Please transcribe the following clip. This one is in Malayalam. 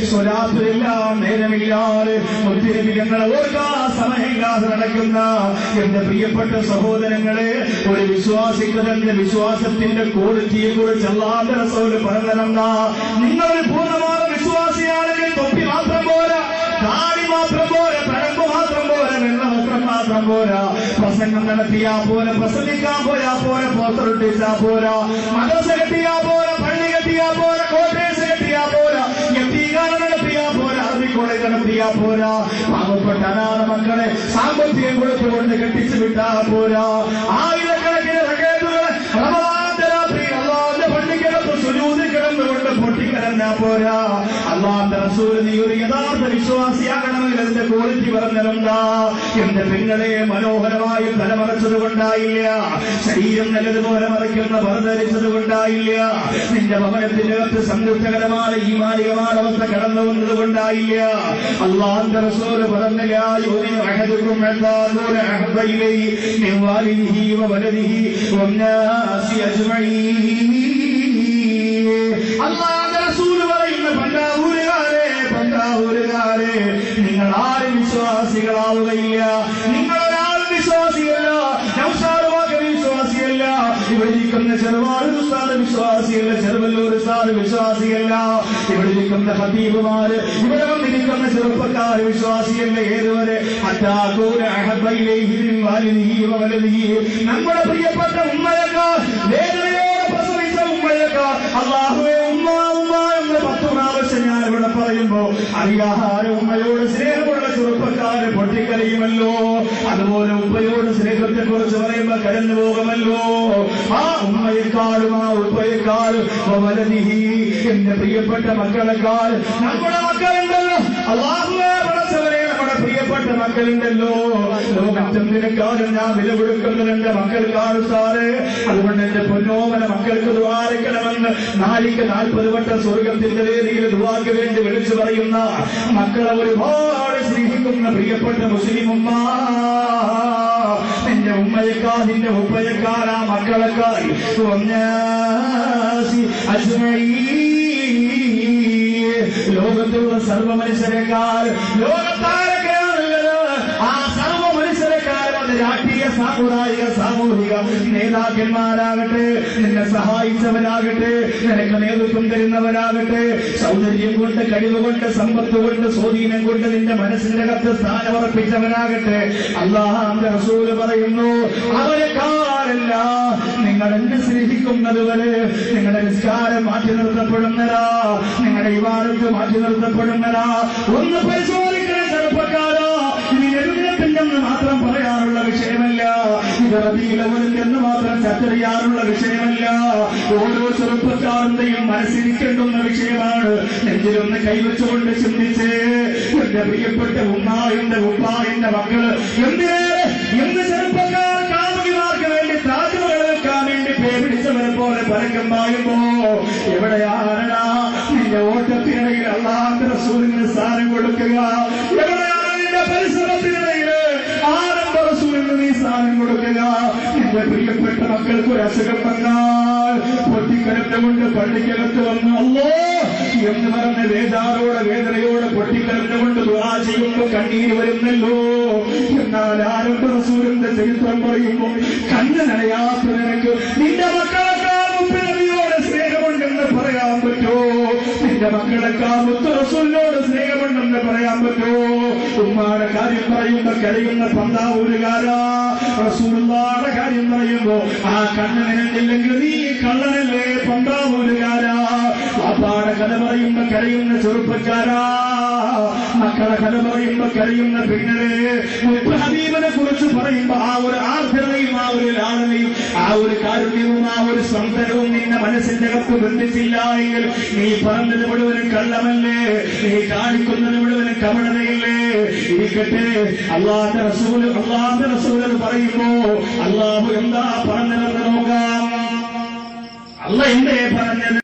സ്വലാത്തിലെല്ലാം നേരമില്ലാതെ ഒത്തിരി ഞങ്ങളെ ഓർക്കാ സമയമില്ലാതെ നടക്കുന്ന എന്റെ പ്രിയപ്പെട്ട സഹോദരങ്ങളെ, ഒരു വിശ്വാസിക്ക് തന്നെ വിശ്വാസത്തിന്റെ ക്വാളിറ്റിയെ കുറിച്ച് അല്ലാഹുവിന്റെ റസൂൽ പറഞ്ഞിരുന്ന, നിങ്ങളൊരു പൂർണ്ണമായ വിശ്വാസിയാണെങ്കിൽ തൊപ്പി മാത്രം പോരാ, താടി മാത്രം പോരാ, തഴമ്പ് മാത്രം പോരാ, വെള്ളവസ്ത്രം മാത്രം പോരാ, പ്രസംഗം നടത്തിയാ പോരാ, പ്രസംഗിക്കാൻ പോയാ പോരാ, പോസ്റ്റർ ഒട്ടിച്ചാ പോരാ, മദ്രസ കെട്ടിയാ പോരാ, പള്ളി കെട്ടിയാ പോരാ, കോട്ടേഴ്സ് കെട്ടിയാ പോരാ, നടത്തിയാ പോരാ, അറബിക്കോളെ നടത്തിയാ പോരാ, പാവപ്പെട്ട അനാഥ മക്കളെ സാമ്പത്തികം കൊടുത്തുകൊണ്ട് കെട്ടിച്ചു വിട്ടാ പോരാ, ആയിരക്കണക്കിന് റകഅത്തുകൾ റമദാന്റെ രാത്രി അല്ലാഹുവിന്റെ പള്ളിക്കകത്ത് സുജൂദിൽ കിടന്നുകൊണ്ട് പൊട്ടിക്കരഞ്ഞാ പോരാ. അല്ലാഹുവിന്റെ റസൂൽ നീ ഒരു യഥാർത്ഥ വിശ്വാസിയാകണമെങ്കിൽ അതിന്റെ ക്വാളിറ്റി പറഞ്ഞിരുന്നാ. എന്റെ പെങ്ങളെ മനോഹരമായി തലമറച്ചത് കൊണ്ടായില്ല, ശരീരം നല്ലതുപോലെ മറയ്ക്കുന്ന പർദ്ദ കൊണ്ടായില്ല, നിന്റെ ഭവനത്തിന്റെ അകത്ത് സംതൃപ്തകരമായ ഈമാനികമായ അവസ്ഥ കടന്നു വന്നത് കൊണ്ടായില്ല. അല്ലാഹുവിന്റെ റസൂൽ പറഞ്ഞില്ല, യുമിനു അഹദുക്കും അല്ലാഹു അഹബ്ബ ഇലൈഹി മിൻ വാലിദിഹി വവലദിഹി വന്നാസി അജ്മഈൻ. അല്ലാഹുവിന്റെ റസൂൽ പറയുന്ന പണ്ടാവൂരുകാരെ, നിങ്ങൾ ആരും വിശ്വാസികളാവുകയില്ല, നിങ്ങളൊരാളും വിശ്വാസിയല്ല, നൗഷാദ് വിശ്വാസിയല്ല, ഇവിടെ ഇരിക്കുന്ന ചെറുവാട് ഉസ്താദ് വിശ്വാസിയല്ല, ചെറുവല്ലൂർ ഉസ്താദ് വിശ്വാസിയല്ല, ഇവിടെ ഇരിക്കുന്ന ഖതീബുമാര്, ഇവിടെ വന്നിരിക്കുന്ന ചെറുപ്പക്കാർ വിശ്വാസിയല്ല. ഏതുവരെ നമ്മുടെ പ്രിയപ്പെട്ട ഉമ്മയേക്കാൾ വേദനയോടെ പ്രസവിച്ച ഉമ്മയേക്കാൾ അല്ലാഹുവേ ഉമ്മ ഉമ്മ എന്ന് 10 പ്രാവശ്യം ഞാൻ ഇവിടെ പറയുമ്പോ അറിയാഹാര ഉമ്മയോട് സ്നേഹമുള്ള ചെറുപ്പക്കാര് പൊട്ടിക്കരയുമല്ലോ. അതുപോലെ ഉപ്പയോട് സ്നേഹത്തെ കുറിച്ച് പറയുമ്പോ കരഞ്ഞു പോകുമല്ലോ. ആ ഉമ്മയെക്കാളും ആ ഉപ്പയെക്കാളും എന്റെ പ്രിയപ്പെട്ട മക്കളെക്കാൾ നമ്മുടെ മക്കളുണ്ടല്ലോ. അല്ലാഹുവേ പടച്ചവനെ, നമ്മുടെ പ്രിയപ്പെട്ട മക്കളുണ്ടല്ലോ. ലോകത്തെന്തിനേക്കാളും ഞാൻ വില കൊടുക്കുന്നത് എന്റെ മക്കൾക്കാണ് സാറ്. അതുകൊണ്ട് എന്റെ പൊന്നോമന മക്കൾക്ക് ദുആരക്കണമെന്ന് 40 വട്ടം സ്വർഗത്തിന്റെ വേദിയിൽ ദുആക്ക് വേണ്ടി വിളിച്ചു പറയുന്ന മക്കളെ ഒരുപാട് സ്നേഹിക്കുന്ന പ്രിയപ്പെട്ട മുസ്ലിം ഉമ്മ, നിന്റെ ഉമ്മയേക്കാൾ നിന്റെ ഉപ്പയേക്കാൾ ആ മക്കളെക്കാൾ ലോകത്തുള്ള സർവ മനുഷ്യരെക്കാൾ ലോകത്താരൊക്കെയാണുള്ളത്. ആ സർവ മനുഷ്യരെക്കാൾ രാഷ്ട്രീയ സാമുദായിക സാമൂഹിക നേതാക്കന്മാരാകട്ടെ, നിന്നെ സഹായിച്ചവരാകട്ടെ, നിനക്ക് നേതൃത്വം തരുന്നവരാകട്ടെ, സൗന്ദര്യം കൊണ്ട്, കഴിവ് കൊണ്ട്, സമ്പത്ത് കൊണ്ട്, സ്വാധീനം കൊണ്ട് നിന്റെ മനസ്സിന്റെ അകത്ത് സ്ഥാനമുറപ്പിച്ചവരാകട്ടെ, അല്ലാഹുവിന്റെ റസൂൽ പറയുന്നു, അവരെക്കാളല്ല നിങ്ങൾ എന്നെ സ്നേഹിക്കുന്നത് വരെ നിങ്ങളുടെ നിസ്കാരം മാറ്റി നിർത്തപ്പെടുന്നതാ, നിങ്ങളുടെ ഇബാദത്ത് മാറ്റി നിർത്തപ്പെടുന്നതാ. ഒന്ന് പരിശോധിക്കണം ചെറുപ്പക്കാരാ. ഇനി എഴുന്നേറ്റില്ലെന്ന് മാത്രം പറയാനുള്ള വിഷയമല്ല, ഇത് റബീഉൽ അവ്വൽ എന്ന് മാത്രം ചർച്ച ചെയ്യാനുള്ള വിഷയമല്ല. ഓരോ ചെറുപ്പക്കാരന്റെയും മനസ്സിരിക്കേണ്ടുന്ന വിഷയമാണ്. നെഞ്ചിലൊന്ന് കൈവച്ചുകൊണ്ട് ചിന്തിച്ച്, എന്റെ പ്രിയപ്പെട്ട ഉമ്മ, എന്റെ ഉപ്പ, എന്റെ മക്കള് എന്ത് ചെറുപ്പക്കാർ കാമുകിമാർക്ക് വേണ്ടി താജ്മഹൽ വെക്കാൻ വേണ്ടി പേപിടിച്ചവരെ പോലെ പരക്കം പായുമ്പോ എവിടെയാണടാ നിന്റെ ഓട്ടത്തിനിടയിൽ അല്ലാഹുവിന്റെ റസൂലിന് സ്ഥാനം കൊടുക്കുക? എവിടെയാണ് നിന്റെ പരിശ്രമത്തിനിടയിൽ ആനന്ദ റസൂലിന് നീ സ്ഥാനം കൊടുക്കുക? നിന്റെ പ്രിയപ്പെട്ട മക്കൾക്ക് ഒരു അസുഖം വന്നാൽ പൊട്ടിക്കരഞ്ഞുകൊണ്ട് പള്ളിക്കകത്ത് വന്നു അല്ലോ എന്ന് പറഞ്ഞ വേദാറോടെ വേദനയോടെ പൊട്ടിക്കരഞ്ഞുകൊണ്ട് ദുആ ചെയ്യുമ്പോൾ കണ്ണീര് വരുന്നല്ലോ. എന്നാൽ ആനന്ദ റസൂലിന്റെ ചരിത്രം പറയുമ്പോൾ കണ്ണനടയാത്ത നിനക്ക് നിന്റെ മക്കളെക്കാൾ മുപ്പിനബിയോട് സ്നേഹമുണ്ടെന്ന് പറയാൻ പറ്റോ? നിന്റെ മക്കളെക്കാൾ മുത്ത് റസൂലിനോട് സ്നേഹമുണ്ടെന്ന് പറയാൻ പറ്റോ? ഉമ്മാടെ കാര്യം പറയുമ്പോ കരയുന്ന പന്താവൂരുകാരാ, റസൂലുള്ളാഹിയുടെ കാര്യം പറയുമ്പോ ആ കണ്ണനില്ലെങ്കിൽ നീ കള്ളനല്ലേ പന്താവൂരുകാരാ. പാപ്പാടെ കഥ പറയുമ്പോ കരയുന്ന ചെറുപ്പക്കാരാ, മക്കളെ കഥ പറയുമ്പോ കരയുന്ന പെണ്ണുകളെ, ഹബീബിനെ കുറിച്ച് പറയുമ്പോ ആ ഒരു ആർദ്രതയും ആ ഒരു ലാളനയും ആ ഒരു കാരുണ്യവും ആ ഒരു സന്തനവും നിന്റെ മനസ്സിന്റെ അകത്ത് ബന്ധിച്ചില്ല എങ്കിൽ നീ പറഞ്ഞത് മുഴുവനും കള്ളമല്ലേ, നീ കാണിക്കുന്നത് മുഴുവനും കപടതയില്ലേ. ഇരിക്കട്ടെ, അല്ലാഹുവിന്റെ റസൂൽ പറയുമ്പോ അല്ലാഹു എന്താ പറഞ്ഞതെന്ന് നോക്കാം. അല്ലാഹ് എന്തേ പറഞ്ഞത്?